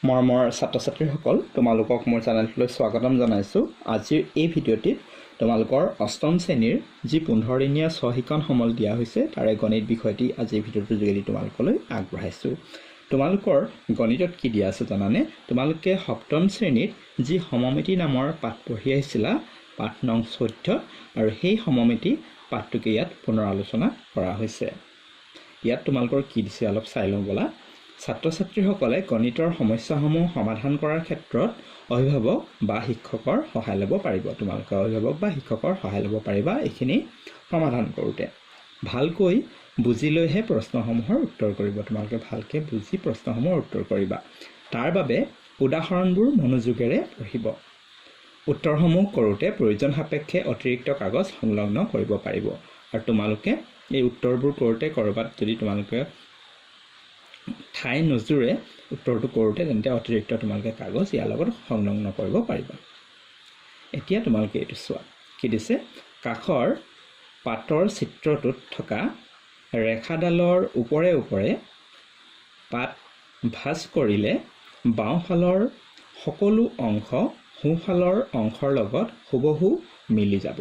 মৰমৰ ছাত্ৰ-ছাত্ৰীসকল তোমালোকক মোৰ চেনেলটোলৈ স্বাগতম জনাইছোঁ। আজিৰ এই ভিডিঅ'টিত তোমালোকৰ অষ্টম শ্ৰেণীৰ যি 15 দিনীয়া স্বশিক্ষণ সমল দিয়া হৈছে তাৰে গণিত বিষয়টি আজিৰ ভিডিঅ'টোৰ যোগেদি তোমালোকলৈ আগবঢ়াইছোঁ। তোমালোকৰ গণিতত কি দিয়া আছে জানানে? তোমালোকে সপ্তম শ্ৰেণীত যি সমমিতি নামৰ পাঠ পঢ়ি আহিছিলা, পাঠ নং 14, আৰু সেই সমমিতি পাঠটোকে ইয়াত পুনৰ আলোচনা কৰা হৈছে। ইয়াত তোমালোকৰ কি দিছে অলপ চাই লওঁ বলা। ছাত্ৰ-ছাত্ৰীসকলে গণিতৰ সমস্যাসমূহ সমাধান কৰাৰ ক্ষেত্ৰত অভিভাৱক বা শিক্ষকৰ সহায় ল'ব পাৰিব। তোমালোকে অভিভাৱক বা শিক্ষকৰ সহায় ল'ব পাৰিবা এইখিনি সমাধান কৰোঁতে। ভালকৈ বুজি লৈহে প্ৰশ্নসমূহৰ উত্তৰ কৰিব। তোমালোকে ভালকৈ বুজি প্ৰশ্নসমূহৰ উত্তৰ কৰিবা। তাৰ বাবে উদাহৰণবোৰ মনোযোগেৰে পঢ়িব। উত্তৰসমূহ কৰোঁতে প্ৰয়োজন সাপেক্ষে অতিৰিক্ত কাগজ সংলগ্ন কৰিব পাৰিব। আৰু তোমালোকে এই উত্তৰবোৰ কৰোঁতে ক'ৰবাত যদি তোমালোকে ঠাই নজুৰে উত্তৰটো কৰোঁতে তেন্তে অতিৰিক্ত তোমালোকে কাগজ ইয়াৰ লগত সংলগ্ন কৰিব পাৰিবা। এতিয়া তোমালোকে এইটো চোৱা কি দিছে। কাষৰ পাতৰ চিত্ৰটোত থকা ৰেখাডালৰ ওপৰে ওপৰে পাত ভাঁজ কৰিলে বাওঁফালৰ সকলো অংশ সোঁফালৰ অংশৰ লগত হুবহু মিলি যাব।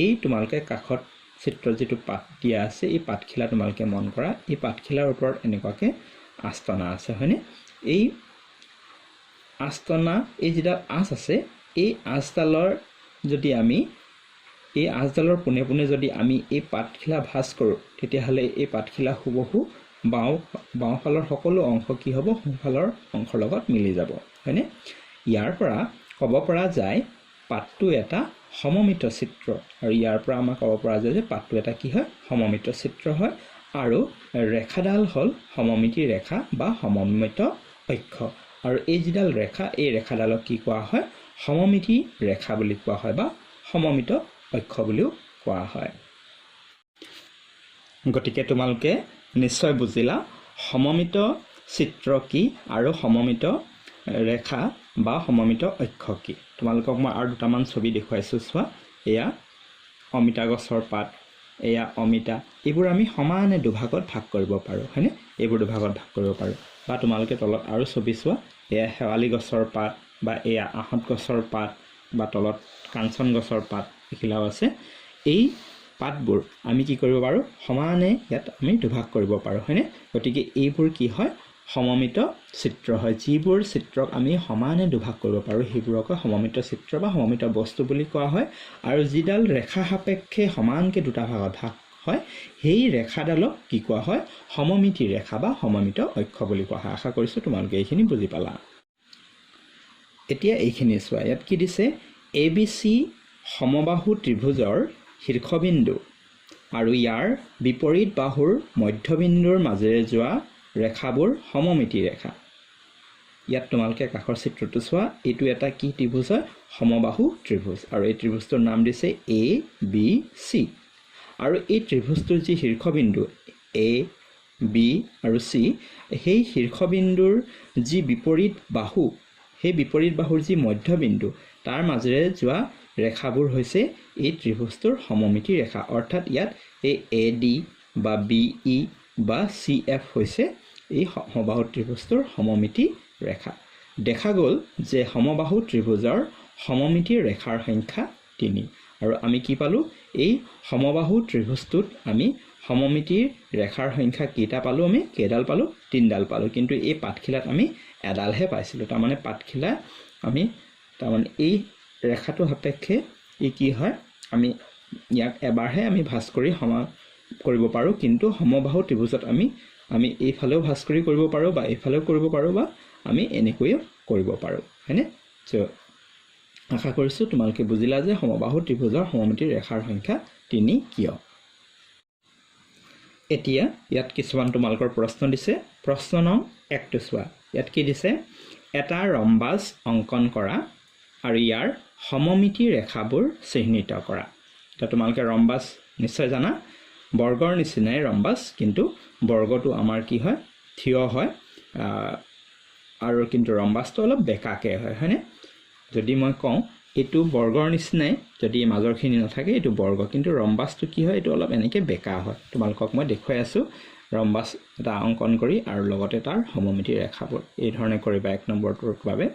এই তোমালোকে কাষত চিত্ৰত যিটো পাত দিয়া আছে এই পাতখিলা তোমালোকে মন কৰা। এই পাতখিলাৰ ওপৰত এনেকুৱাকৈ আস্তনা আছে, হয়নে? এই আস্তনা, এই যিডাল আঁচ আছে, এই আঁচডালৰ যদি আমি এই আঁচডালৰ পোনে পোনে যদি আমি এই পাতখিলা ভাঁজ কৰোঁ তেতিয়াহ'লে এই পাতখিলা হুবহু বাওঁফালৰ সকলো অংশ কি হ'ব? সোঁফালৰ অংশৰ লগত মিলি যাব, হয়নে? ইয়াৰ পৰা ক'ব পৰা যায় পাতটো এটা সমমিত চিত্ৰ, আৰু ইয়াৰ পৰা আমাৰ ক'ব পৰা যায় যে পাতটো এটা কি হয়? সমমিত চিত্ৰ হয়। আৰু ৰেখাডাল হ'ল সমমিতি ৰেখা বা সমমিত অক্ষ। আৰু এই যিডাল ৰেখা, এই ৰেখাডালক কি কোৱা হয়? সমমিতি ৰেখা বুলি কোৱা হয় বা সমমিত অক্ষ বুলিও কোৱা হয়। গতিকে তোমালোকে নিশ্চয় বুজিলা সমমিত চিত্ৰ কি আৰু সমমিত ৰেখা বা সমমিত অক্ষ কি। তোমালোকক মই আৰু দুটামান ছবি দেখুৱাইছোঁ, চোৱা। এয়া অমিতা গছৰ পাত, এয়া অমিতা। এইবোৰ আমি সমানে দুভাগত ভাগ কৰিব পাৰোঁ, হয়নে? এইবোৰ দুভাগত ভাগ কৰিব পাৰোঁ। বা তোমালোকে তলত আৰু ছবি চোৱা। এয়া শেৱালি গছৰ পাত, বা এয়া আহঁত গছৰ পাত, বা তলত কাঞ্চন গছৰ পাত এইখিলাও আছে। এই পাতবোৰ আমি কি কৰিব পাৰোঁ? সমানে ইয়াত আমি দুভাগ কৰিব পাৰোঁ, হয়নে? গতিকে এইবোৰ কি হয়? সমমিত চিত্ৰ হয়। যিবোৰ চিত্ৰক আমি সমানে দুভাগ কৰিব পাৰোঁ সেইবোৰকে সমমিত চিত্ৰ বা সমমিত বস্তু বুলি কোৱা হয়। আৰু যিডাল ৰেখা সাপেক্ষে সমানকৈ দুটা ভাগত ভাগ হয় সেই ৰেখাডালক কি কোৱা হয়? সমমিতি ৰেখা বা সমমিত অক্ষ বুলি কোৱা হয়। আশা কৰিছোঁ তোমালোকে এইখিনি বুজি পালা। এতিয়া এইখিনি চোৱা। ইয়াত কি দিছে? ABC সমবাহু ত্ৰিভুজৰ শীৰ্ষবিন্দু আৰু ইয়াৰ বিপৰীত বাহুৰ মধ্যবিন্দুৰ মাজেৰে যোৱা ৰেখাবোৰ সমমিতি ৰেখা। ইয়াত তোমালোকে কাষৰ চিত্ৰটো চোৱা। এইটো এটা কি ত্ৰিভুজ হয়? সমবাহু ত্ৰিভুজ। আৰু এই ত্ৰিভুজটোৰ নাম দিছে ABC। আৰু এই ত্ৰিভুজটোৰ যি শীৰ্ষবিন্দু A, B আৰু C, সেই শীৰ্ষবিন্দুৰ যি বিপৰীত বাহু, সেই বিপৰীত বাহুৰ যি মধ্যবিন্দু তাৰ মাজেৰে যোৱা ৰেখাবোৰ হৈছে এই ত্ৰিভুজটোৰ সমমিতি ৰেখা। অৰ্থাৎ ইয়াত এই AD বা BE বা CF হৈছে এই সমবাহু ত্ৰিভুজটোৰ সমমিতি ৰেখা। দেখা গ'ল যে সমবাহু ত্ৰিভুজৰ সমমিতি ৰেখাৰ সংখ্যা 3। আৰু আমি কি পালোঁ? এই সমবাহু ত্ৰিভুজটোত আমি সমমিতিৰ ৰেখাৰ সংখ্যা কেইটা পালোঁ? আমি কেইডাল পালোঁ? 3ডাল পালোঁ। কিন্তু এই পাতখিলাত আমি এডালহে পাইছিলোঁ। তাৰমানে পাতখিলা আমি এই ৰেখাটো সাপেক্ষে ই কি হয়? আমি ইয়াক এবাৰহে আমি ভাঁজ কৰি সমান কৰিব পাৰোঁ। কিন্তু সমবাহু ত্ৰিভুজত আমি এইফালেও ভাঁজ কৰি কৰিব পাৰোঁ, বা এইফালেও কৰিব পাৰোঁ, বা আমি এনেকৈও কৰিব পাৰোঁ, হয়নে? আশা কৰিছোঁ তোমালোকে বুজিলা যে সমবাহু ত্ৰিভুজৰ সমমিতি ৰেখাৰ সংখ্যা 3 কিয়। এতিয়া ইয়াত কিছুমান তোমালোকৰ প্ৰশ্ন দিছে। প্ৰশ্ন নং 1টো চোৱা। ইয়াত কি দিছে? এটা ৰম্বাস অংকন কৰা আৰু ইয়াৰ সমমিতি ৰেখাবোৰ চিহ্নিত কৰা। এতিয়া তোমালোকে ৰম্বাস নিশ্চয় জানা, বৰ্গৰ নিচিনাই ৰম্বাস, কিন্তু বৰ্গটো আমাৰ কি হয়? থিয় হয়, আৰু কিন্তু ৰম্বাসটো অলপ বেঁকাকৈ হয়, হয়নে? যদি মই কওঁ এইটো বৰ্গৰ নিচিনাই, যদি মাজৰখিনি নাথাকে এইটো বৰ্গ, কিন্তু ৰম্বাসটো কি হয়? এইটো অলপ এনেকৈ বেঁকা হয়। তোমালোকক মই দেখুৱাই আছোঁ। ৰম্বাস এটা অংকন কৰি আৰু লগতে তাৰ সমমিতি ৰেখাবোৰ এই ধৰণে কৰিবা 1 নম্বৰটোৰ বাবে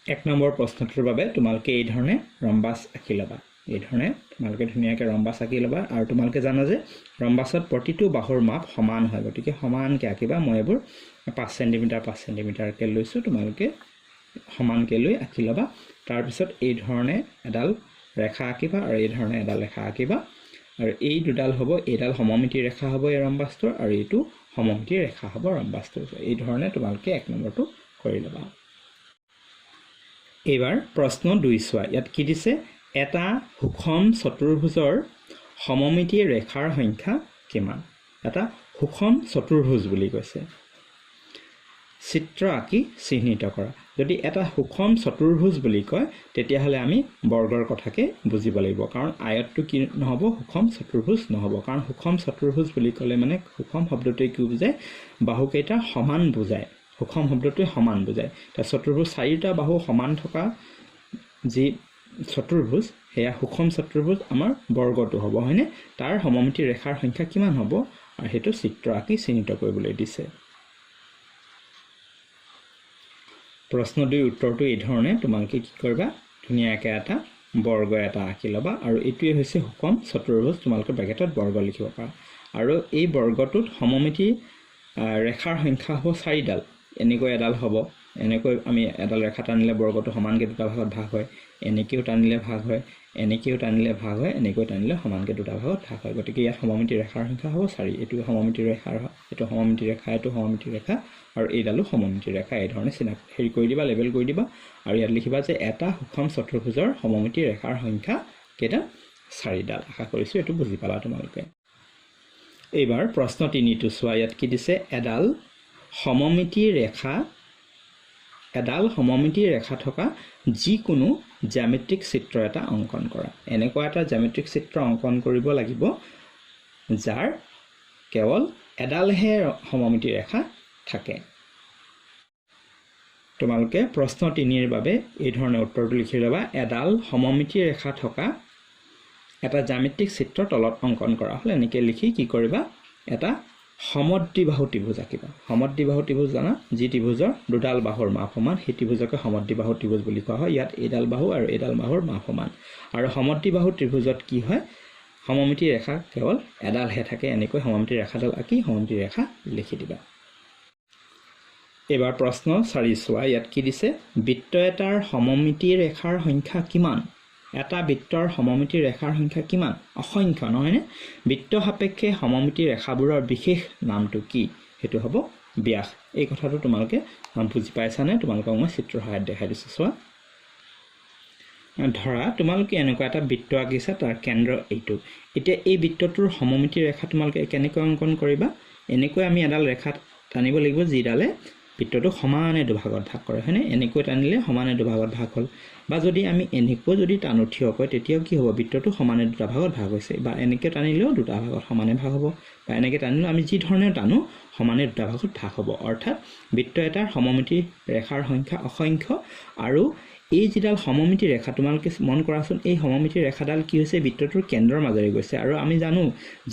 1 নম্বৰ প্ৰশ্নটোৰ বাবে তোমালোকে এই ধৰণে ৰম্বাস আঁকি ল'বা এই ধৰণে তোমালোকে ধুনীয়াকৈ ৰম্বাস আঁকি ল'বা আৰু তোমালোকে জানা যে ৰম্বাসত প্ৰতিটো বাহুৰ মাপ সমান হয় গতিকে সমানকৈ আঁকিবা মই এবোৰ 5 সেন্টিমিটাৰ 5 সেন্টিমিটাৰকৈ লৈছো তোমালোকে সমানকৈ লৈ আঁকি ল'বা তাৰ পিছত এই ধৰণে এডাল ৰেখা আঁকিবা আৰু এই ধৰণে এডাল ৰেখা আঁকিবা আৰু এই দুডাল হ'ব এডাল সমমিতি ৰেখা হ'ব এই ৰম্বাসটোৰ আৰু এইটো সমমিতি ৰেখা হ'ব ৰম্বাসটোৰ এই ধৰণে তোমালোকে 1 নম্বৰটো কৰি ল'বা এবাৰ প্ৰশ্ন 2 চোৱা ইয়াত কি দিছে এটা সুষম চতুৰ্ভুজৰ সমমিতি ৰেখাৰ সংখ্যা কিমান এটা সুষম চতুৰ্ভুজ বুলি কৈছে চিত্ৰ আঁকি চিহ্নিত কৰা যদি এটা সুষম চতুৰ্ভুজ বুলি কয় তেতিয়াহলে আমি বৰ্গৰ কথাকে বুজিব লাগিব কাৰণ আয়তটো কি নহব সুষম চতুৰ্ভুজ নহব কাৰণ সুষম চতুৰ্ভুজ বুলি ক'লে মানে সুষম শব্দটোৱে কি বুজায় বাহুকেইটা সমান বুজায় সুষম শব্দটোৱে সমান বুজায় তা চতুৰ্ভুজ চাৰিটা বাহু সমান থকা যি চতুৰ্ভুজ হেয়া সুষম চতুৰ্ভুজ আমাৰ বৰ্গটো হ'ব হয়নে তাৰ সমমিতি ৰেখাৰ সংখ্যা কিমান হ'ব আৰু হেতু চিত্ৰ আঁকি চিহ্নিত কৰিবলৈ দিছে প্ৰশ্ন 2 উত্তৰটো এই ধৰণে তোমালোকে কি কৰিবা ধুনীয়াকৈ এটা বৰ্গ এটা আঁকি ল'বা আৰু এটোৱে হৈছে সুষম চতুৰ্ভুজ তোমালোকে ব্ৰেকেটত বৰ্গ লিখিব পাৰা আৰু এই বৰ্গটোত সমমিতি ৰেখাৰ সংখ্যা হ'ব 4ডাল এনেকৈ এডাল হ'ব এনেকৈ আমি এডাল ৰেখা টানিলে বৰ্গটো সমানকৈ দুটা ভাগত ভাগ হয় এনেকৈও টানিলে ভাগ হয় এনেকৈও টানিলে ভাগ হয় এনেকৈ টানিলে সমানকৈ দুটা ভাগত ভাগ হয় গতিকে ইয়াত সমমিতি ৰেখাৰ সংখ্যা হ'ব 4 এটো সমমিতি ৰেখাৰ এটো সমমিতি ৰেখা এটো সমমিতি ৰেখা আৰু এইডালো সমমিতি ৰেখা এই ধৰণে চিনাক হেৰি কৰি দিবা লেবেল কৰি দিবা আৰু ইয়াত লিখিবা যে এটা সুষম চতুৰ্ভুজৰ সমমিতি ৰেখাৰ সংখ্যা কেইটা 4ডাল আশা কৰিছো এটো বুজি পালা তোমালোকে এইবাৰ প্ৰশ্ন 3 টো চোৱা ইয়াত কি দিছে এডাল সমমিতি ৰেখা থকা যিকোনো জ্যামিতিক চিত্ৰ এটা অংকন কৰা এনেকুৱা এটা জ্যামিতিক চিত্ৰ অংকন কৰিব লাগিব যাৰ কেৱল এডালহে সমমিতি ৰেখা থাকে তোমালোকে প্ৰশ্ন 3 ৰ বাবে এই ধৰণে উত্তৰটো লিখি ল'বা এডাল সমমিতি ৰেখা থকা এটা জ্যামিতিক চিত্ৰ তলত অংকন কৰা হল এনেকৈ লিখি কি কৰিবা এটা সমদ্বিবাহু ত্ৰিভুজ আঁকিবা সমদ্বিবাহু ত্ৰিভুজ জানা যি ত্ৰিভুজৰ দুডাল বাহুৰ মাপ সমান সেই ত্ৰিভুজকে সমদ্বিবাহু ত্ৰিভুজ বুলি কোৱা হয় ইয়াত এডাল বাহু আৰু এডাল বাহুৰ মাপ সমান আৰু সমদ্বিবাহু ত্ৰিভুজত কি হয় সমমিতি ৰেখা কেৱল এডালহে থাকে এনেকৈ সমমিতি ৰেখাডাল আঁকি সমমিতি ৰেখা লিখি দিবা এবাৰ প্ৰশ্ন 4 চোৱা ইয়াত কি দিছে বৃত্ত এটাৰ সমমিতি ৰেখাৰ সংখ্যা কিমান এটা বৃত্তৰ সমমিতি ৰেখাৰ সংখ্যা কিমান অসংখ্য নহয়নে বৃত্ত সাপেক্ষে সমমিতি ৰেখাবোৰৰ বিশেষ নামটো কি হেতু হ'ব ব্যাস এই কথাটো তোমালোকে বুজি পাইছানে তোমালোকক মই চিত্ৰৰ সহায়ত দেখাই দিছো চোৱা ধৰা তোমালোকে এনেকুৱা এটা বৃত্ত আঁকিছা তাৰ কেন্দ্ৰ এইটো এতিয়া এই বৃত্তটোৰ সমমিতি ৰেখা তোমালোকে কেনেকৈ অংকন কৰিবা এনেকৈ আমি এডাল ৰেখা টানিব লাগিব যিডালে বৃত্তটো সমানে দুভাগত ভাগ কৰে হয়নে এনেকৈ টানিলে সমানে দুভাগত ভাগ হ'ল বা যদি আমি এনেকৈ যদি টানো থিয়কৈ তেতিয়াও কি হ'ব বৃত্তটো সমানে দুটা ভাগত ভাগ হৈছে বা এনেকৈ টানিলেও দুটা ভাগত সমানে ভাগ হ'ব বা এনেকৈ টানিলেও আমি যি ধৰণে টানো সমানে দুটা ভাগত ভাগ হ'ব অৰ্থাৎ বৃত্ত এটাৰ সমমিতি ৰেখাৰ সংখ্যা অসংখ্য আৰু এই যিডাল সমমিতি ৰেখা তোমালোকে মন কৰাচোন এই সমমিতি ৰেখাডাল কি হৈছে বৃত্তটোৰ কেন্দ্ৰৰ মাজেৰে গৈছে আৰু আমি জানো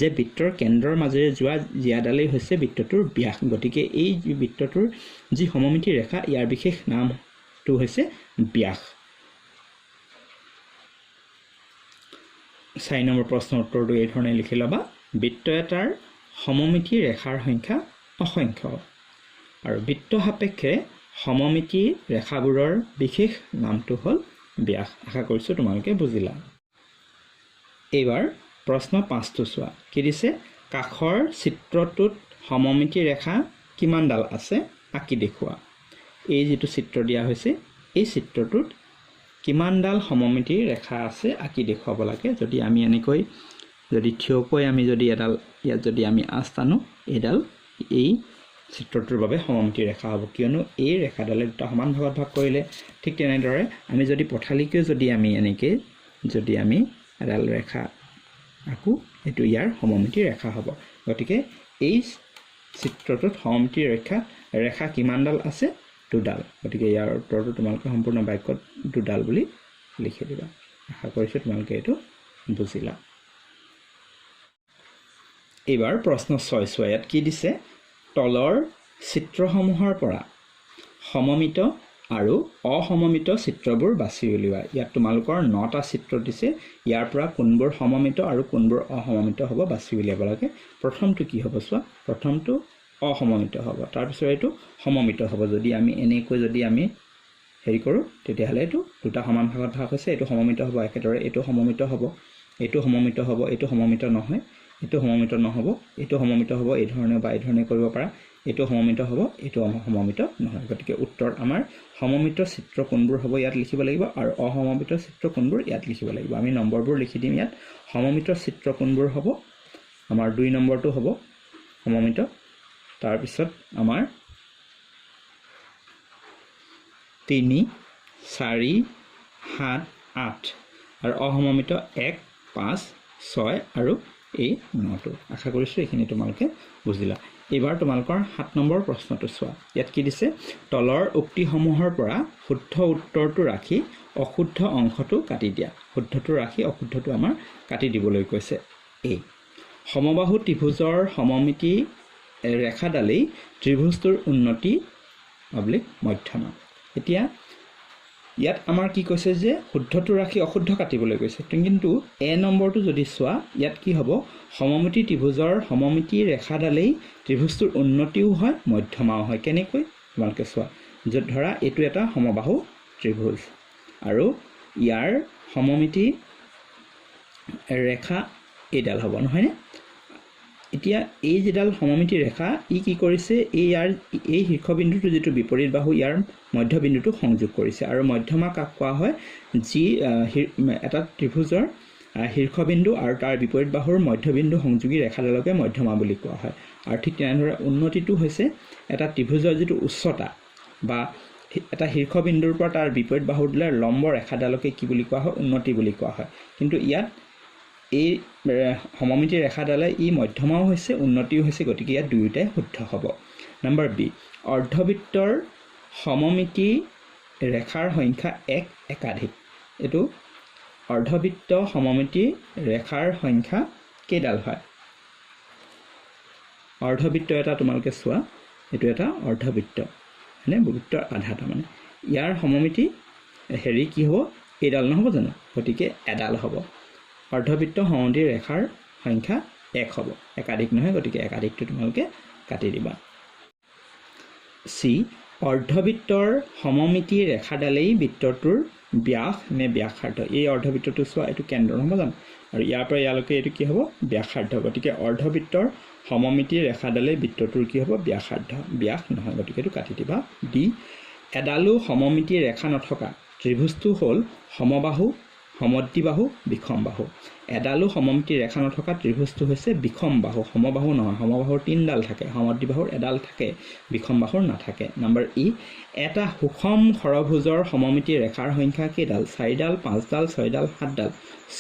যে বৃত্তৰ কেন্দ্ৰৰ মাজেৰে যোৱা জিয়াডালেই হৈছে বৃত্তটোৰ ব্যাস গতিকে এই বৃত্তটোৰ যি সমমিতি ৰেখা ইয়াৰ বিশেষ নামটো হৈছে ব্যাস 4 নম্বৰ প্ৰশ্নৰ উত্তৰটো এই ধৰণে লিখি ল'বা বৃত্ত এটাৰ সমমিতি ৰেখাৰ সংখ্যা অসংখ্য আৰু বৃত্ত সাপেক্ষে সমমিতি ৰেখাবোৰৰ বিশেষ নামটো হ'ল ব্যাস আশা কৰিছো তোমালোকে বুজিলা এইবাৰ প্ৰশ্ন 5 টো চোৱা কি দিছে কাখৰ চিত্ৰটোত সমমিতি ৰেখা কিমানডাল আছে আঁকি দেখুৱা এই যেটো চিত্ৰ দিয়া হৈছে এই চিত্ৰটোত কিমানডাল সমমিতি ৰেখা আছে আঁকি দেখুৱাব লাগে যদি আমি এনেকৈ যদি থিয়কৈ আমি যদি এডাল ইয়াত যদি আমি আস্তানো এডাল এই চিত্ৰটোৰ বাবে সমমিতি ৰেখা হ'ব কিয়নো এই ৰেখাডালে দুটা সমান ভাগত ভাগ কৰিলে ঠিক তেনেদৰে আমি যদি পথালিকৈ যদি আমি এনেকৈ যদি আমি এডাল ৰেখা আকো এটো ইয়াৰ সমমিতি ৰেখা হ'ব গতিকে এই চিত্ৰটোত সমমিতি ৰেখা কিমানডাল আছে দুডাল গতিকে ইয়াৰ উত্তৰটো তোমালোকে সম্পূৰ্ণ বাক্যত দুডাল বুলি লিখি দিবা আশা কৰিছো তোমালোকে এটো বুজিলা এইবাৰ প্ৰশ্ন 6 চোৱা ইয়াত কি দিছে তলৰ চিত্ৰসমূহৰ পৰা সমমিত আৰু অসমমিত চিত্ৰবোৰ বাছি উলিওৱা ইয়াত তোমালোকৰ 9টা চিত্ৰ দিছে ইয়াৰ পৰা কোনবোৰ সমমিত আৰু কোনবোৰ অসমমিত হ'ব বাছি উলিয়াব লাগে প্ৰথমটো কি হ'ব চোৱা প্ৰথমটো অসমমিত হ'ব তাৰ পিছত এটো সমমিত হ'ব যদি আমি এনেকৈ যদি আমি হেৰি কৰো তেতিয়াহলে এটো দুটা সমান ভাগত ভাগ হৈছে এটো সমমিত হ'ব একেদৰে এটো সমমিত হ'ব এটো সমমিত হ'ব এটো সমমিত নহয় এটো সমমিত নহব এটো সমমিত হ'ব এই ধৰণে বা এই ধৰণে কৰিব পাৰা এটো সমমিত হ'ব এটো সমমিত নহয় গতিকে উত্তৰ আমাৰ সমমিত চিত্ৰ কোনবোৰ হ'ব ইয়াত লিখিব লাগিব আৰু অসমমিত চিত্ৰ কোনবোৰ ইয়াত লিখিব লাগিব আমি নম্বৰবোৰ লিখি দিম ইয়াত সমমিত চিত্ৰ কোনবোৰ হ'ব আমাৰ 2 নম্বৰটো হ'ব সমমিত তাৰ পিছত আমাৰ 3 4 7 8 আৰু অসমমিত 1 5 6 আৰু এই 9টো আশা কৰিছো এইখিনি তোমালোকে বুজিলা এবাৰ তোমালোকৰ 7 নম্বৰ প্ৰশ্নটো চোৱা ইয়াত কি দিছে তলৰ উক্তিসমূহৰ পৰা শুদ্ধ উত্তৰটো ৰাখি অশুদ্ধ অংশটো কাটি দিয়া শুদ্ধটো ৰাখি অশুদ্ধটো আমাৰ কাটি দিবলৈ কৈছে এই সমবাহু ত্ৰিভুজৰ সমমিতি ৰেখাডালেই ত্ৰিভুজটোৰ উন্নতি অবলিক মধ্যমা এতিয়া ইয়াত আমাৰ কি কৈছে যে শুদ্ধটো ৰাখি অশুদ্ধ কাটিবলৈ কৈছে কিন্তু এ নম্বৰটো যদি চোৱা ইয়াত কি হ'ব সমমিতি ত্ৰিভুজৰ সমমিতি ৰেখাডালেই ত্ৰিভুজটোৰ উন্নতিও হয় মধ্যমাও হয় কেনেকৈ তোমালোকে চোৱা যত ধৰা এটো এটা সমবাহু ত্ৰিভুজ আৰু ইয়াৰ সমমিতি ৰেখা এডাল হ'ব নহয় নে এতিয়া এই যেডাল সমমিতি ৰেখা ই কি কৰিছে এই শীৰ্ষবিন্দুটো যেটো বিপৰীত বাহু ইয়াৰ মধ্যবিন্দুটো সংযোগ কৰিছে আৰু মধ্যমা কাক কোৱা হয় যি এটা ত্ৰিভুজৰ শীৰ্ষবিন্দু আৰু তাৰ বিপৰীত বাহুৰ মধ্যবিন্দু সংযোগী ৰেখাডালকে মধ্যমা বুলি কোৱা হয় আৰু ঠিক তেনেদৰে উন্নতিটো হৈছে এটা ত্ৰিভুজৰ যেটো উচ্চতা বা এটা শীৰ্ষবিন্দুৰ পৰা তাৰ বিপৰীত বাহুৰলৈ লম্ব ৰেখাডালকে কি বুলি কোৱা হয় উন্নতি বুলি কোৱা হয় কিন্তু ইয়াত এই সমমিতি ৰেখাডালে ই মধ্যমাও হৈছে উন্নতিও হৈছে গতিকে ইয়াত দুয়োটাই শুদ্ধ হ'ব নম্বৰ বি অৰ্ধবৃত্তৰ সমমিতি ৰেখাৰ সংখ্যা 1 একাধিক এটো অৰ্ধবৃত্ত সমমিতি ৰেখাৰ সংখ্যা কেইডাল হয় অৰ্ধবৃত্ত এটা তোমালোকে চোৱা এটো এটা অৰ্ধবৃত্ত মানে বৃত্তৰ আধাটা মানে ইয়াৰ সমমিতি হেৰি কি হ'ব এডাল নহব জানো গতিকে এডাল হ'ব অৰ্ধবৃত্ত সমমিতি ৰেখাৰ সংখ্যা 1 হ'ব একাধিক নহয় গতিকে একাধিকটো তোমালোকে কাটি দিবা সি অৰ্ধবৃত্তৰ সমমিতি ৰেখাডালেই বৃত্তটোৰ ব্যাস নে ব্যাসাৰ্ধ এই অৰ্ধবৃত্তটো চোৱা এটো কেন্দ্ৰ নহয় জানো আৰু ইয়াৰ পৰা ইয়ালৈকে এটো কি হ'ব ব্যাসাৰ্ধ গতিকে অৰ্ধবৃত্তৰ সমমিতি ৰেখাডালেই বৃত্তটোৰ কি হ'ব ব্যাসাৰ্ধ ব্যাস নহয় গতিকে এটো কাটি দিবা ডি এডালু সমমিতি ৰেখা নথকা ত্ৰিভুজটো হ'ল সমবাহু সমদ্বিবাহু বিষমবাহু এডালু সমমিতি ৰেখা নথকা ত্ৰিভুজটো হৈছে বিষমবাহু সমবাহু নহয় সমবাহুৰ 3ডাল থাকে সমদ্বিবাহুৰ এডাল থাকে বিষমবাহুৰ নাথাকে নম্বৰ ই এটা সুষম খৰভুজৰ সমমিতি ৰেখাৰ সংখ্যা কেইডাল 4ডাল 5ডাল 6ডাল 7ডাল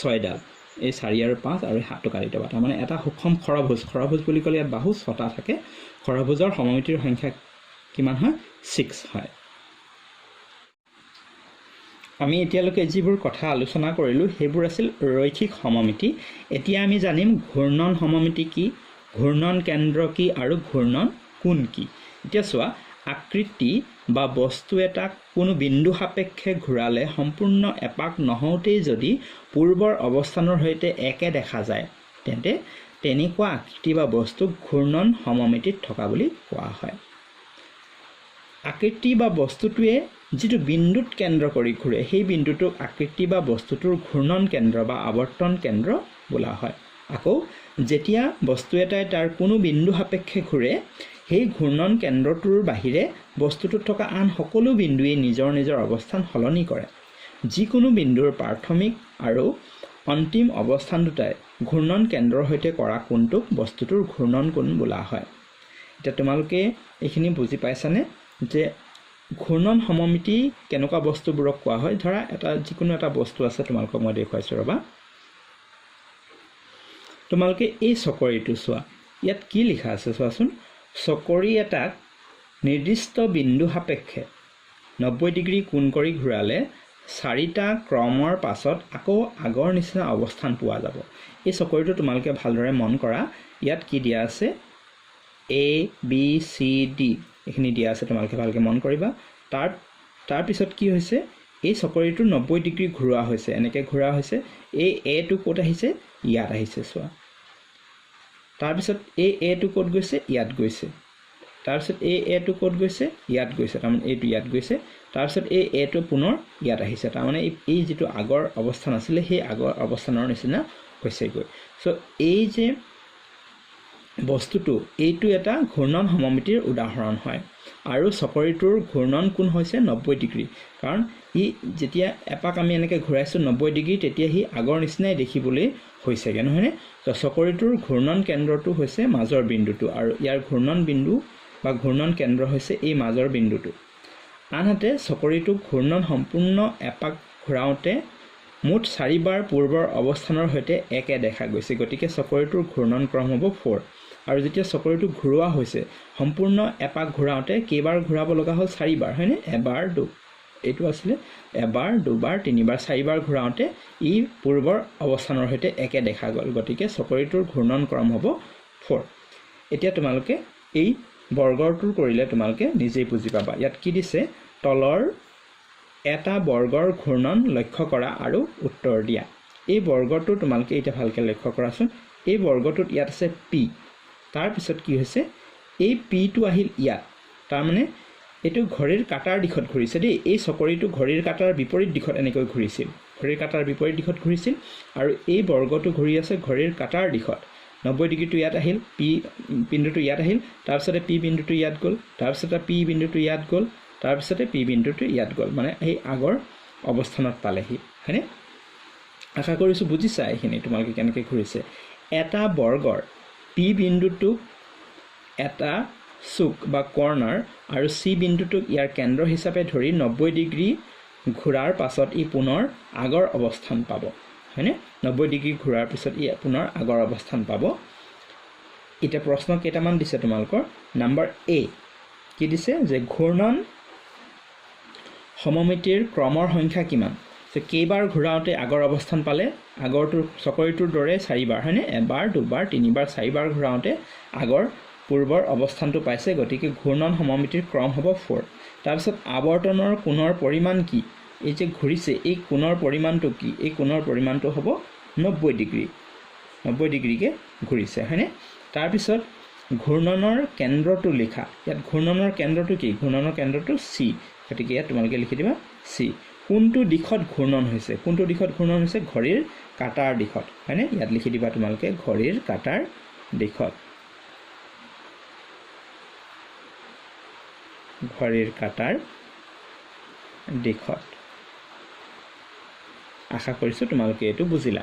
6ডাল এই 4 আৰু 5 আৰু 7টো কাটি দিবা তাৰ মানে এটা সুষম খৰভুজ বুলি ক'লে ইয়াত বাহু 6টা থাকে খৰভুজৰ সমমিতিৰ সংখ্যা কিমান হয় 6 হয় আমি এতিয়ালৈকে যিবোৰ কথা আলোচনা কৰিলো সেইবোৰ আছিল ৰৈখিক সমমিতি এতিয়া আমি জানিম ঘূৰ্ণন সমমিতি কি ঘূৰ্ণন কেন্দ্ৰ কি আৰু ঘূৰ্ণন কোণ কি এতিয়া চোৱা আকৃতি বা বস্তু এটা কোনো বিন্দু সাপেক্ষে ঘূৰালে সম্পূৰ্ণ এপাক নহওঁতেই যদি পূৰ্বৰ অৱস্থানৰ সৈতে একে দেখা যায় তেন্তে তেনেকুৱা আকৃতি বা বস্তু ঘূৰ্ণন সমমিতিত থকা বুলি কোৱা হয় আকৃতি বা বস্তুটোৱে যেটো বিন্দুত কেন্দ্ৰ কৰি ঘূৰে সেই বিন্দুটোক আকৃতি বা বস্তুটোৰ ঘূৰ্ণন কেন্দ্ৰ বা আৱৰ্তন কেন্দ্ৰ বোলা হয় আকৌ যেতিয়া বস্তু এটাই তাৰ কোনো বিন্দু সাপেক্ষে ঘূৰে সেই ঘূৰ্ণন কেন্দ্ৰটোৰ বাহিৰে বস্তুটোত থকা আন সকলো বিন্দুৱে নিজৰ নিজৰ অৱস্থান সলনি কৰে যিকোনো বিন্দুৰ প্ৰাথমিক আৰু অন্তিম অৱস্থান দুটাই ঘূৰ্ণন কেন্দ্ৰৰ সৈতে কৰা কোণটোক বস্তুটোৰ ঘূৰ্ণন কোণ বোলা হয় এটা তোমালোকে এইখিনি বুজি পাইছানে যে ঘূৰ্ণন সমমিতি কেনেকুৱা বস্তুবোৰক কোৱা হয় ধৰা এটা যিকোনো এটা বস্তু আছে তোমালোকক মই দেখুৱাইছো ৰবা তোমালোকে এই চকৰিটো চোৱা ইয়াত কি লিখা আছে চোৱাচোন চকৰি এটাক নিৰ্দিষ্ট বিন্দু সাপেক্ষে 90 ডিগ্ৰী কোণ কৰি ঘূৰালে 4টা ক্ৰমৰ পাছত আকৌ আগৰ নিচিনা অৱস্থান পোৱা যাব এই চকৰিটো তোমালোকে ভালদৰে মন কৰা ইয়াত কি দিয়া আছে A B C D এইখিনি দিয়া আছে তোমালোকে ভালকৈ মন কৰিবা তাৰ পিছত কি হৈছে এই চকৰিটো 90 ডিগ্ৰী ঘূৰোৱা হৈছে এনেকৈ ঘূৰা হৈছে এই A টো ক'ত আহিছে ইয়াত আহিছে চোৱা তাৰ পিছত এই A টো ক'ত গৈছে ইয়াত গৈছে তাৰ পিছত এই A টো ক'ত গৈছে ইয়াত গৈছে তাৰমানে এইটো ইয়াত গৈছে তাৰ পিছত এই A টো পুনৰ ইয়াত আহিছে তাৰমানে এই যেটো আগৰ অৱস্থান আছিল সেই আগৰ অৱস্থানৰ নিচিনা হৈছে গৈ সো এই যে বস্তুটো এইটো এটা ঘূৰ্ণন সমমিতিৰ উদাহৰণ হয় আৰু চকৰিটোৰ ঘূৰ্ণন কোণ হৈছে 90 ডিগ্ৰী কাৰণ ই যেতিয়া এপাক আমি এনেকৈ ঘূৰাইছো 90 ডিগ্ৰী তেতিয়া হি আগৰ নিচিনাই দেখিবলৈ হৈছেগে নহয়নে তো চকৰিটোৰ ঘূৰ্ণন কেন্দ্ৰটো হৈছে মাজৰ বিন্দুটো আৰু ইয়াৰ ঘূৰ্ণন বিন্দু বা ঘূৰ্ণন কেন্দ্ৰ হৈছে এই মাজৰ বিন্দুটো আনহাতে চকৰিটো ঘূৰ্ণন সম্পূৰ্ণ এপাক ঘূৰাওঁতে মুঠ 4 বাৰ পূৰ্বৰ অৱস্থানৰ সৈতে একে দেখা গৈছে গতিকে চকৰিটোৰ ঘূৰ্ণন ক্ৰম হ'ব 4 আৰু যেতিয়া চকৰিটো ঘূৰোৱা হৈছে সম্পূৰ্ণ এপাক ঘূৰাওঁতে কেইবাৰ ঘূৰাব লগা হ'ল 4 বাৰ হয়নে এবাৰ দু এইটো আছিল এবাৰ দুবাৰ তিনিবাৰ 4 বাৰ ঘূৰাওঁতে ই পূৰ্বৰ অৱস্থানৰ সৈতে একে দেখা গ'ল গতিকে চকৰিটোৰ ঘূৰ্ণন ক্ৰম হ'ব 4 এতিয়া তোমালোকে এই বৰ্গৰটোৰ কৰিলে তোমালোকে নিজেই বুজি পাবা ইয়াত কি দিছে তলৰ এটা বৰ্গৰ ঘূৰ্ণন লক্ষ্য কৰা আৰু উত্তৰ দিয়া এই বৰ্গটো তোমালোকে এটা ভালকৈ লক্ষ্য কৰাচোন এই বৰ্গটোত ইয়াত আছে p তাৰ পিছত কি হৈছে এই p টো আহিল ইয়াত তাৰ মানে এটো ঘড়ীৰ কাটাৰ দিশত ঘূৰিছে দেই এই চকৰিটো ঘড়ীৰ কাটাৰ বিপৰীত দিশত এনেকৈ ঘূৰিছিল ঘড়ীৰ কাটাৰ বিপৰীত দিশত ঘূৰিছিল আৰু এই বৰ্গটো ঘূৰি আছে ঘড়ীৰ কাটাৰ দিশত 90 ডিগ্ৰীটো ইয়াত আহিল p বিন্দুটো ইয়াত আহিল তাৰ পিছতে p বিন্দুটো ইয়াত গ'ল তাৰ পিছতে p বিন্দুটো ইয়াত গ'ল তাৰ পিছতে p বিন্দুটো ইয়াত গ'ল মানে এই আগৰ অৱস্থানত পালেহি হয়নে আশা কৰিছো বুজিছা এইখিনি তোমালোকে কেনেকৈ ঘূৰিছে এটা বৰ্গৰ p বিন্দুটো এটা চুক বা কৰ্নাৰ আৰু c বিন্দুটোক ইয়াৰ কেন্দ্ৰ হিচাপে ধৰি 90 ডিগ্ৰী ঘূৰাৰ পাছত ই পুনৰ আগৰ অৱস্থান পাব হয়নে 90 ডিগ্ৰী ঘূৰাৰ পিছত ই পুনৰ আগৰ অৱস্থান পাব এটা প্ৰশ্ন কেইটামান দিছে তোমালোকৰ নম্বৰ A কি দিছে যে ঘূৰ্ণন সমমিতিৰ ক্ৰমৰ সংখ্যা কিমান সো কেইবাৰ ঘূৰাওঁতে আগৰ অৱস্থান পালে আগৰটোৰ চকৰিটোৰ দৰে 4 বাৰ হয়নে এবাৰ দুবাৰ তিনিবাৰ 4 বাৰ ঘূৰাওঁতে আগৰ পূৰ্বৰ অৱস্থানটো পাইছে গতিকে ঘূৰ্ণন সমমিতিৰ ক্ৰম হ'ব 4 তাৰ পিছত আৱৰ্তনৰ কোণৰ পৰিমাণ কি এই যে ঘূৰিছে এই কোণৰ পৰিমাণটো কি এই কোণৰ পৰিমাণটো হ'ব 90 ডিগ্ৰীকে ঘূৰিছে হয়নে তাৰ পিছত ঘূৰ্ণনৰ কেন্দ্ৰটো লিখা ইয়াত ঘূৰ্ণনৰ কেন্দ্ৰটো কি ঘূৰ্ণনৰ কেন্দ্ৰটো c গতিকে ইয়াত তোমালোকে লিখি দিবা c কোনটো দিশত ঘূৰ্ণন হৈছে ঘড়ীৰ কাটাৰ দিশত হয়নে ইয়াত লিখি দিবা তোমালোকে ঘড়ীৰ কাটাৰ দিশত ঘড়ীৰ কাটাৰ দিশত আশা কৰিছো তোমালোকে এটো বুজিলা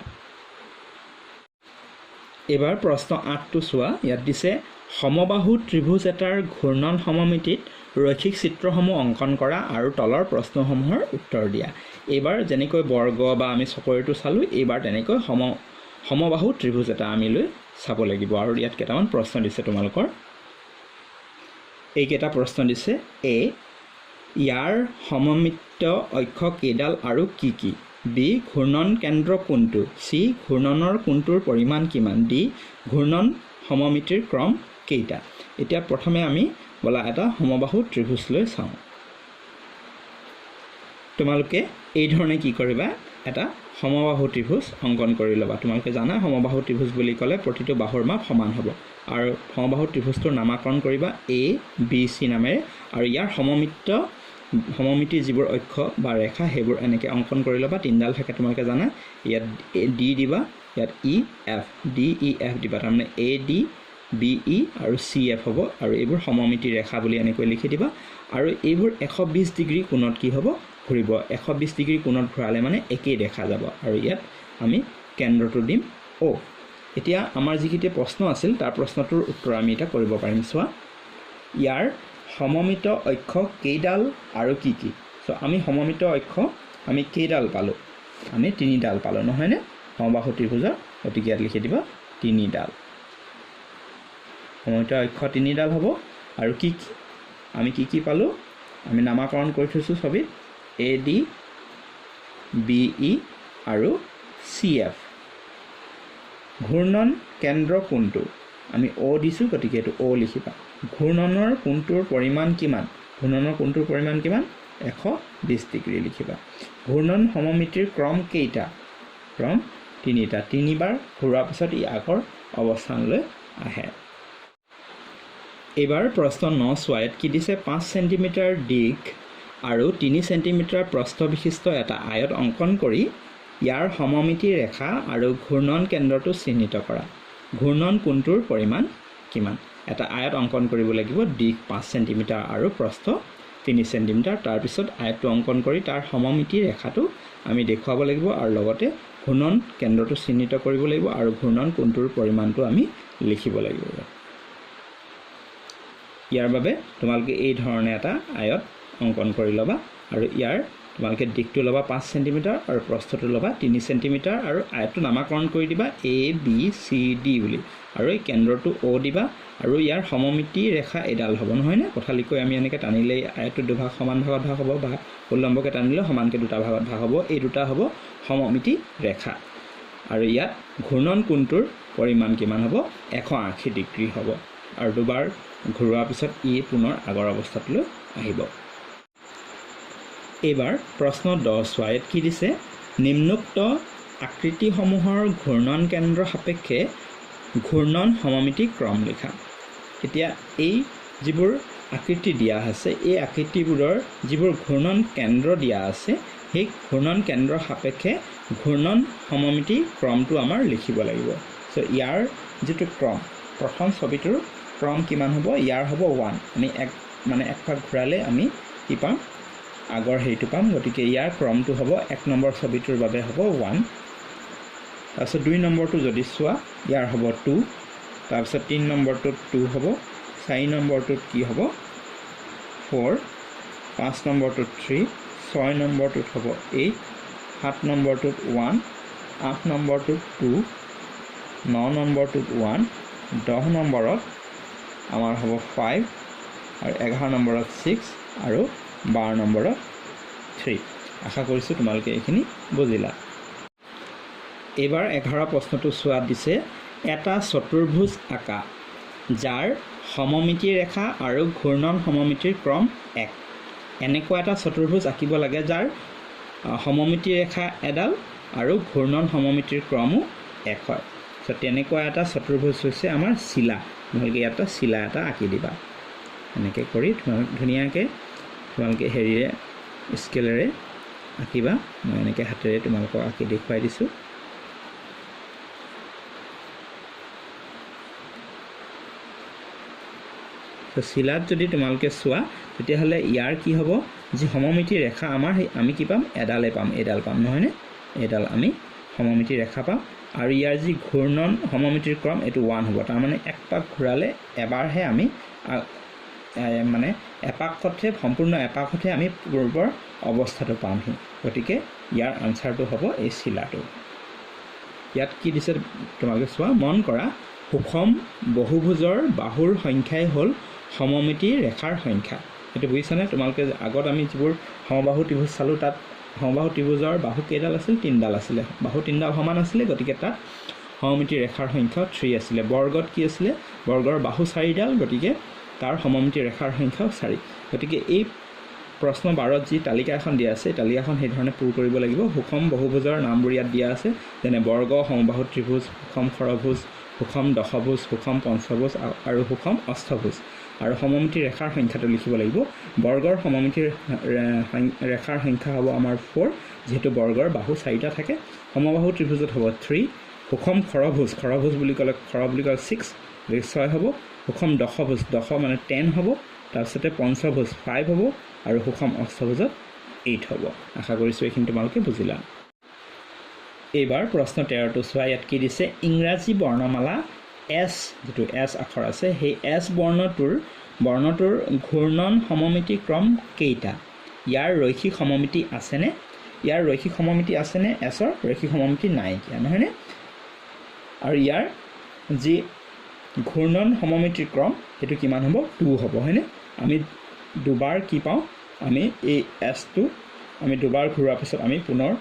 এবাৰ প্ৰশ্ন 8টো চোৱা ইয়াত দিছে সমবাহু ত্ৰিভুজ এটাৰ ঘূৰ্ণন সমমিতিত ৰৈখিক চিত্ৰসমূহ অঙ্কন কৰা আৰু তলৰ প্ৰশ্নসমূহৰ উত্তৰ দিয়া এবাৰ যেনেকৈ বৰ্গ বা আমি চকৰিটো চালো এবাৰ তেনেকৈ সমবাহু ত্ৰিভুজ এটা আমি লৈ চাব লাগিব আৰু ইয়াত কেইটামান প্ৰশ্ন দিছে তোমালোকৰ এইকেইটা প্ৰশ্ন দিছে A ইয়াৰ সমমিত অক্ষ কেইডাল আৰু কি কি B ঘূৰ্ণন কেন্দ্ৰ কোনটো C ঘূৰ্ণনৰ কোণটোৰ পৰিমাণ কিমান D ঘূৰ্ণন সমমিতিৰ ক্ৰম কেইটা এতিয়া প্ৰথমে আমি বলা এটা সমবাহু ত্ৰিভুজ লৈ চাওঁ তোমালোকে এই ধৰণে কি কৰিবা এটা সমবাহু ত্ৰিভুজ অঙ্কন কৰি লবা তোমালোকে জানা সমবাহু ত্ৰিভুজ বুলি ক'লে প্ৰতিটো বাহুৰ মাপ সমান হ'ব আৰু সমবাহু ত্ৰিভুজটোৰ নামাকৰণ কৰিবা A B C নামেৰে আৰু ইয়াৰ সমমিতি যিবোৰ অক্ষ বা ৰেখা সেইবোৰ এনেকৈ অঙ্কন কৰি লবা তিনডাল থাকে তোমালোকে জানা ইয়াত D দিবা ইয়াত E F D E F দিবা তাৰমানে A D B E আৰু C F হ'ব আৰু এইবোৰ সমমিতি ৰেখা বুলি এনেকৈ লিখি দিবা আৰু এইবোৰ 120 ডিগ্ৰী কোণত কি হ'ব ঘূৰিব 120 ডিগ্ৰী কোণত ঘূৰালে মানে একেই দেখা যাব আৰু ইয়াত আমি কেন্দ্ৰটো দিম O এতিয়া আমাৰ যিকিটা প্ৰশ্ন আছিল তাৰ প্ৰশ্নটোৰ উত্তৰ আমি এটা কৰিব পাৰিম চোৱা ইয়াৰ সমমিত অক্ষ কেইডাল আৰু কি কি সো আমি সমমিত অক্ষ আমি কেইডাল পালো আমি 3ডাল পালো নহয় নে সমবাহু ত্ৰিভুজৰ গতিকে ইয়াত লিখি দিবা 3ডাল সমমিত অক্ষ 3ডাল হ'ব আৰু কি কি আমি কি পালো আমি নামাকৰণ কৰি থৈছো ছবিত AD BE আৰু CF ঘূৰ্ণন কেন্দ্ৰ কোনটো আমি অ দিছোঁ, গতিকে এইটো অ লিখিবা। ঘূৰ্ণনৰ কোণটোৰ পৰিমাণ কিমান? ঘূৰ্ণনৰ কোণটোৰ পৰিমাণ কিমান? 120 ডিগ্ৰী লিখিবা। ঘূৰ্ণন সমমিতিৰ ক্ৰম কেইটা? ক্ৰম 3টা। 3বাৰ ঘূৰোৱাৰ পিছত ই আগৰ অৱস্থানলৈ আহে। এইবাৰ প্ৰশ্ন 9 চোৱা। ইয়াত কি দিছে? 5 চেণ্টিমিটাৰ দীঘ আৰু 3 চেণ্টিমিটাৰ প্ৰস্থ বিশিষ্ট এটা আয়ত অংকন কৰি ইয়াৰ সমমিতি ৰেখা আৰু ঘূৰ্ণন কেন্দ্ৰটো চিহ্নিত কৰা। ঘূৰ্ণন কোণটোৰ পৰিমাণ কিমান? এটা আয়ত অংকন কৰিব লাগিব, দীঘ 5 চেণ্টিমিটাৰ আৰু প্ৰস্থ 3 চেণ্টিমিটাৰ। তাৰপিছত আয়তটো অংকন কৰি তাৰ সমমিতি ৰেখাটো আমি দেখুৱাব লাগিব আৰু লগতে ঘূৰ্ণন কেন্দ্ৰটো চিহ্নিত কৰিব লাগিব আৰু ঘূৰ্ণন কোণটোৰ পৰিমাণটো আমি লিখিব লাগিব। ইয়াৰ বাবে তোমালোকে এই ধৰণে এটা আয়ত অংকন কৰি ল'বা আৰু ইয়াৰ তোমালোকে দিশটো ল'বা 5 চেণ্টিমিটাৰ আৰু প্ৰস্থটো ল'বা 3 চেণ্টিমিটাৰ আৰু আয়তটো নামাকৰণ কৰি দিবা ABCD বুলি আৰু এই কেন্দ্ৰটো O দিবা আৰু ইয়াৰ সমমিতি ৰেখা এডাল হ'ব, নহয়নে? কোঠালিকৈ আমি এনেকৈ টানিলেই আয়তটো দুভাগ সমান ভাগত ভাগ হ'ব বা উলম্বকৈ টানিলে সমানকৈ দুটা ভাগত ভাগ হ'ব। এই দুটা হ'ব সমমিতি ৰেখা আৰু ইয়াত ঘূৰ্ণন কোণটোৰ পৰিমাণ কিমান হ'ব? 180 ডিগ্ৰী হ'ব আৰু দুবাৰ ঘূৰোৱাৰ পিছত ই পুনৰ আগৰ অৱস্থাটোলৈ আহিব। এইবাৰ প্ৰশ্ন 10 চোৱা। ইয়াত কি দিছে? নিম্নোক্ত আকৃতিসমূহৰ ঘূৰ্ণন কেন্দ্ৰ সাপেক্ষে ঘূৰ্ণন সমমিতি ক্ৰম লিখা। এতিয়া এই যিবোৰ আকৃতি দিয়া আছে, এই আকৃতিবোৰৰ যিবোৰ ঘূৰ্ণন কেন্দ্ৰ দিয়া আছে, সেই ঘূৰ্ণন কেন্দ্ৰ সাপেক্ষে ঘূৰ্ণন সমমিতি ক্ৰমটো আমাৰ লিখিব লাগিব। চ' ইয়াৰ যিটো ক্ৰম, প্ৰথম ছবিটোৰ ক্ৰম কিমান হ'ব? ইয়াৰ হ'ব 1। আমি এক ভাগ ঘূৰালে আমি কি পাম? আগৰ হেৰিটো পাম। গতিকে ইয়াৰ ক্ৰমটো হ'ব 1 নম্বৰ ছবিটোৰ বাবে হ'ব 1। তাৰপিছত 2 নম্বৰটো যদি চোৱা, ইয়াৰ হ'ব 2। তাৰপিছত 3 নম্বৰটোত 2 হ'ব, 4 নম্বৰটোত কি হ'ব? 4, 5 নম্বৰটোত 3, 6 নম্বৰটোত হ'ব 8, 7 নম্বৰটোত 1, 8 নম্বৰটোত 2, 9 নম্বৰটোত 1, 10 নম্বৰত আমাৰ হ'ব 5 আৰু 11 নম্বৰত 6 আৰু 12 নম্বৰত 3। আশা কৰিছোঁ তোমালোকে এইখিনি বুজিলা। এইবাৰ 11 প্ৰশ্নটো চোৱাত দিছে, এটা চতুৰ্ভুজ আঁকা যাৰ সমমিতি ৰেখা আৰু ঘূৰ্ণন সমমিতিৰ ক্ৰম 1। এনেকুৱা এটা চতুৰ্ভুজ আঁকিব লাগে যাৰ সমমিতি ৰেখা এডাল আৰু ঘূৰ্ণন সমমিতিৰ ক্ৰমো 1 হয়। চ' তেনেকুৱা এটা চতুৰ্ভুজ হৈছে আমাৰ চিলা। তোমালোকে ইয়াত চিলা এটা আঁকি দিবা। এনেকৈ কৰি ধুনীয়াকৈ তোমালোকে হেৰিৰে স্কেলেৰে আঁকিবা। মই এনেকৈ হাতেৰে তোমালোকক আঁকি দেখুৱাই দিছোঁ। তো চিলাত যদি তোমালোকে চোৱা, তেতিয়াহ'লে ইয়াৰ কি হ'ব? যি সমমিতি ৰেখা আমাৰ, সেই আমি কি পাম? এডাল পাম, নহয়নে? এডাল আমি সমমিতি ৰেখা পাম আৰু ইয়াৰ যি ঘূৰ্ণন সমমিতিৰ ক্ৰম, এইটো 1 হ'ব। তাৰমানে এক পাক ঘূৰালে এবাৰহে আমি এপাকতহে, সম্পূৰ্ণ এপাকতহে আমি পূৰ্বৰ অৱস্থাটো পামহি। গতিকে ইয়াৰ আনচাৰটো হ'ব এই চিলাটো। ইয়াত কি দিছে তোমালোকে চোৱা, মন কৰা। সুষম বহুভুজৰ বাহুৰ সংখ্যাই হ'ল সমমিতি ৰেখাৰ সংখ্যা। সেইটো বুজিছানে? তোমালোকে আগত আমি যিবোৰ সমবাহু ত্ৰিভুজ চালোঁ, তাত সমবাহু ত্ৰিভুজৰ বাহু কেইডাল আছিল? 3ডাল আছিলে। বাহু 3ডাল সমান আছিলে, গতিকে তাত সমমিতি ৰেখাৰ সংখ্যা 3 আছিলে। বৰ্গত কি আছিলে? বৰ্গৰ বাহু 4ডাল, গতিকে তাৰ সমমিতি ৰেখাৰ সংখ্যাও 4। গতিকে এই প্ৰশ্ন 12ত যি তালিকা এখন দিয়া আছে, তালিকাখন সেইধৰণে পূৰ কৰিব লাগিব। সুষম বহুভুজৰ নামবোৰ ইয়াত দিয়া আছে, যেনে বৰ্গ, সমবাহু ত্ৰিভুজ, সুষম ষড়ভুজ, সুষম দশভুজ, সুষম পঞ্চভুজ আৰু সুষম অষ্টভুজ। আৰু সমমিতি ৰেখাৰ সংখ্যাটো লিখিব লাগিব। বৰ্গৰ সমমিতি ৰেখাৰ সংখ্যা হ'ব আমাৰ 4, যিহেতু বৰ্গৰ বাহু 4টা থাকে। সমবাহু ত্ৰিভুজত হ'ব 3। সুষম খৰভুজ বুলি ক'লে 6, 6 হ'ব। সুষম দশভুজ, 10 হ'ব। তাৰপিছতে পঞ্চভুজ 5 হ'ব আৰু সুষম অষ্টভুজত 8 হ'ব। আশা কৰিছোঁ এইখিনি তোমালোকে বুজিলা। এইবাৰ প্ৰশ্ন 13টো চোৱা। ইয়াত কি দিছে? ইংৰাজী বৰ্ণমালা S, যিটো S আখৰ আছে, সেই S বৰ্ণটোৰ ঘূৰ্ণন সমমিতি ক্ৰম কেইটা? ইয়াৰ ৰৈখিক সমমিতি আছেনে? ইয়াৰ ৰৈখিক সমমিতি আছেনে? Sৰ ৰৈখিক সমমিতি নাইকিয়া, নহয়নে? আৰু ইয়াৰ যি ঘূৰ্ণন সমমিতিৰ ক্ৰম, সেইটো কিমান হ'ব? 2 হ'ব, হয়নে? আমি দুবাৰ কি পাওঁ? আমি এই Sটো আমি দুবাৰ ঘূৰোৱাৰ পিছত আমি পুনৰ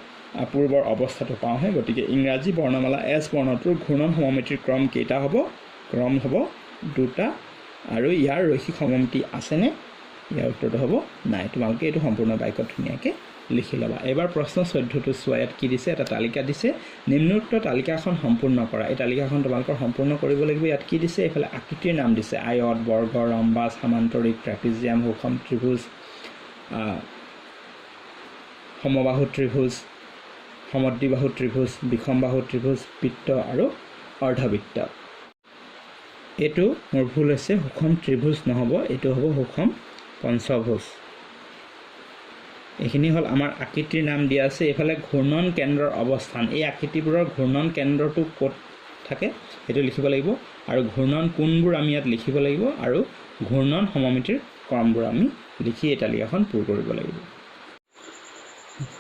পূৰ্বৰ অৱস্থাটো পাওঁহে। গতিকে ইংৰাজী বৰ্ণমালা S বৰ্ণটোৰ ঘূৰ্ণন সমমিতিৰ ক্ৰম কেইটা হ'ব? ক্ৰম হ'ব দুটা আৰু ইয়াৰ ৰৈখিক সমমিতি আছেনে ইয়াৰ উত্তৰটো হ'ব নাই তোমালোকে এইটো সম্পূৰ্ণ বাক্যত ধুনীয়াকৈ লিখি ল'বা এবাৰ প্ৰশ্ন 14টো চোৱা ইয়াত কি দিছে এটা তালিকা দিছে নিম্নোক্ত তালিকাখন সম্পূৰ্ণ কৰা এই তালিকাখন তোমালোকৰ সম্পূৰ্ণ কৰিব লাগিব ইয়াত কি দিছে এফালে আকৃতিৰ নাম দিছে আয়ত বৰ্গ ৰম্বাস সামান্তৰিক ট্ৰেপিজিয়াম সুষম ত্ৰিভুজ সমবাহু ত্ৰিভুজ সমদ্বিবাহু ত্ৰিভুজ বিষমবাহু ত্ৰিভুজ বৃত্ত আৰু অৰ্ধবৃত্ত এইটো মোৰ ভুল হৈছে সুষম ত্ৰিভুজ নহ'ব এইটো হ'ব সুষম পঞ্চভুজ এইখিনি হ'ল আমাৰ আকৃতিৰ নাম দিয়া আছে এফালে ঘূৰ্ণন কেন্দ্ৰৰ অৱস্থান এই আকৃতিবোৰৰ ঘূৰ্ণন কেন্দ্ৰটো ক'ত থাকে সেইটো লিখিব লাগিব আৰু ঘূৰ্ণন কোণবোৰ আমি ইয়াত লিখিব লাগিব আৰু ঘূৰ্ণন সমমিতিৰ ক্ৰমবোৰ আমি লিখি এই তালিকাখন পূৰ কৰিব লাগিব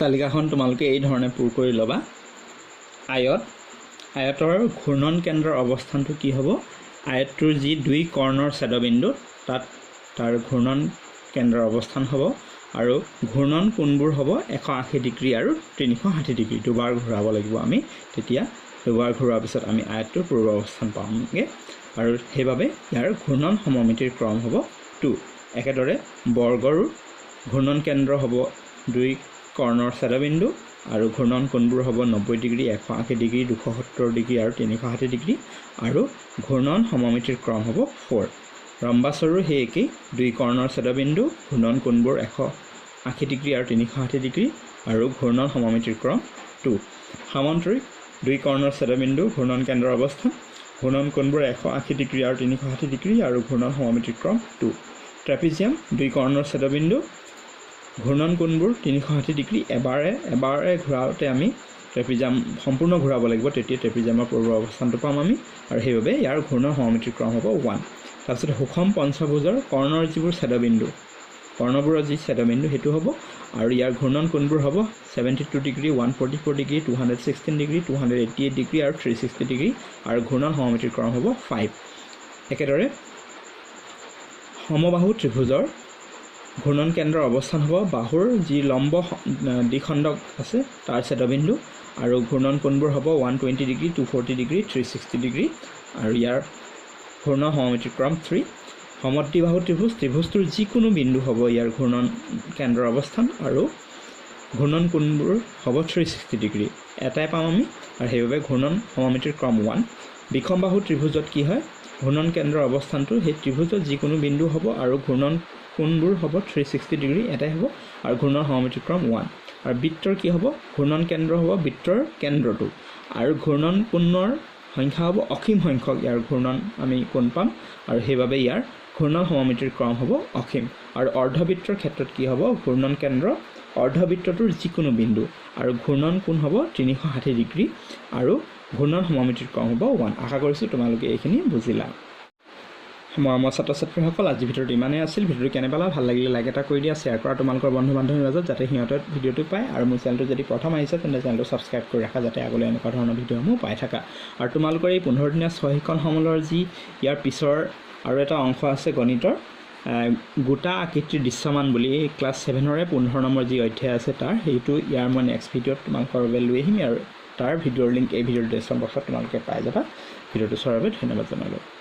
তালিকাখন তোমালোকে এই ধৰণে পূৰ কৰি ল'বা আয়তৰ ঘূৰ্ণন কেন্দ্ৰৰ অৱস্থানটো কি হ'ব আয়তটোৰ যি দুই কৰ্ণৰ ছেদবিন্দু তাত তাৰ ঘূৰ্ণন কেন্দ্ৰৰ অৱস্থান হ'ব আৰু ঘূৰ্ণন কোণবোৰ হ'ব 180 ডিগ্ৰী আৰু 360 ডিগ্ৰী দুবাৰ ঘূৰাব লাগিব আমি তেতিয়া দুবাৰ ঘূৰোৱাৰ পিছত আমি আয়তটোৰ পূৰ্ব অৱস্থান পামগে আৰু সেইবাবে ইয়াৰ ঘূৰ্ণন সমমিতিৰ ক্ৰম হ'ব 2 একেদৰে বৰ্গৰ ঘূৰ্ণন কেন্দ্ৰ হ'ব দুই কৰ্ণৰ ছেদবিন্দু আৰু ঘূৰ্ণন কোণবোৰ হ'ব 90 ডিগ্ৰী 180 ডিগ্ৰী 270 ডিগ্ৰী আৰু 360 ডিগ্ৰী আৰু ঘূৰ্ণন সমমিতিৰ ক্ৰম হ'ব 4 ৰম্বাসৰো সেই একেই দুই কৰ্ণৰ ছেদবিন্দু ঘূৰ্ণন কোণবোৰ 180 ডিগ্ৰী আৰু 360 ডিগ্ৰী আৰু ঘূৰ্ণন সমমিতিৰ ক্ৰম 2 সামান্তৰিক দুই কৰ্ণৰ ছেদবিন্দু ঘূৰ্ণন কেন্দ্ৰৰ অৱস্থান ঘূৰ্ণন কোণবোৰ 180 ডিগ্ৰী আৰু 360 ডিগ্ৰী আৰু ঘূৰ্ণন সমমিতিৰ ক্ৰম 2 ট্ৰেপিজিয়াম দুই কৰ্ণৰ ছেদবিন্দু ঘূৰ্ণন কোণবোৰ 360 ডিগ্ৰী এবাৰে ঘূৰাওঁতে আমি ট্ৰেপিজিয়াম সম্পূৰ্ণ ঘূৰাব লাগিব তেতিয়া ট্ৰেপিজিয়ামৰ পূৰ্ব অৱস্থানটো পাম আমি আৰু সেইবাবে ইয়াৰ ঘূৰ্ণন সমমিতিৰ ক্ৰম হ'ব 1 তাৰপিছত সুষম পঞ্চভুজৰ কৰ্ণৰ যিবোৰ ছেদবিন্দু কৰ্ণবোৰৰ যি ছেদবিন্দু সেইটো হ'ব আৰু ইয়াৰ ঘূৰ্ণন কোণবোৰ হ'ব 72 ডিগ্ৰী 144 ডিগ্ৰী 216 ডিগ্ৰী 288 ডিগ্ৰী আৰু 360 ডিগ্ৰী আৰু ঘূৰ্ণন সমমিতিৰ ক্ৰম হ'ব 5 একেদৰে সমবাহু ত্ৰিভুজৰ ঘূৰ্ণন কেন্দ্ৰৰ অৱস্থান হ'ব বাহুৰ যি লম্ব দ্বিখণ্ডক আছে তাৰ ছেদবিন্দু আৰু ঘূৰ্ণন কোণবোৰ হ'ব 120 ডিগ্ৰী 240 ডিগ্ৰী 360 ডিগ্ৰী আৰু ইয়াৰ ঘূৰ্ণন সমমিতিৰ ক্ৰম 3 সমদ্বিবাহু ত্ৰিভুজটোৰ যিকোনো বিন্দু হ'ব ইয়াৰ ঘূৰ্ণন কেন্দ্ৰৰ অৱস্থান আৰু ঘূৰ্ণন কোণবোৰ হ'ব 360 ডিগ্ৰী এটাই পাম আমি আৰু সেইবাবে ঘূৰ্ণন সমমিতিৰ ক্ৰম 1 বিষমবাহু ত্ৰিভুজত কি হয় ঘূৰ্ণন কেন্দ্ৰৰ অৱস্থানটো সেই ত্ৰিভুজত যিকোনো বিন্দু হ'ব আৰু ঘূৰ্ণন কোণবোৰ হ'ব 360 ডিগ্ৰী এটাই হ'ব আৰু ঘূৰ্ণন সমমিতিৰ ক্ৰম 1 আৰু বৃত্তৰ কি হ'ব ঘূৰ্ণন কেন্দ্ৰ হ'ব বৃত্তৰ কেন্দ্ৰটো আৰু ঘূৰ্ণন কোণৰ সংখ্যা হ'ব অসীম সংখ্যক ইয়াৰ ঘূৰ্ণন আমি কোণ পাম আৰু সেইবাবে ইয়াৰ ঘূৰ্ণন সমমিতিৰ ক্ৰম হ'ব অসীম আৰু অৰ্ধবৃত্তৰ ক্ষেত্ৰত কি হ'ব ঘূৰ্ণন কেন্দ্ৰ অৰ্ধবৃত্তটোৰ যিকোনো বিন্দু আৰু ঘূৰ্ণন কোণ হ'ব 360 ডিগ্ৰী আৰু ঘূৰ্ণন সমমিতিৰ ক্ৰম হ'ব 1 আশা কৰিছোঁ তোমালোকে এইখিনি বুজিলা মৰমৰ ছাত্ৰ ছাত্ৰীসকল আজিৰ ভিডিঅ'টো ইমানেই আছিল ভিডিঅ'টো কেনে পালা ভাল লাগিলে লাইক এটা কৰি দিয়া শ্বেয়াৰ কৰা তোমালোকৰ বন্ধু বান্ধৱীৰ মাজত যাতে সিহঁতে ভিডিঅ'টো পায় আৰু মোৰ চেনেলটো যদি প্ৰথম আহিছে তেন্তে চেনেলটো ছাবস্ক্ৰাইব কৰি ৰাখা যাতে আগলৈ এনেকুৱা ধৰণৰ ভিডিঅ'সমূহ পাই থাকা আৰু তোমালোকৰ এই 15 দিনীয়া ছয়খন সমলৰ যি ইয়াৰ পিছৰ আৰু এটা অংশ আছে গণিতৰ গোটা আকৃতিৰ দৃশ্যমান বুলি ক্লাছ 7ৰে 15 নম্বৰ যি অধ্যায় আছে তাৰ সেইটো ইয়াৰ মই নেক্সট ভিডিঅ'ত তোমালোকৰ বাবে লৈ আহিম আৰু তাৰ ভিডিঅ'ৰ লিংক এই ভিডিঅ'ৰ ডেছক্ৰিপশ্যন বক্সত তোমালোকে পাই যাবা ভিডিঅ'টো চোৱাৰ বাবে ধন্যবাদ জনালোঁ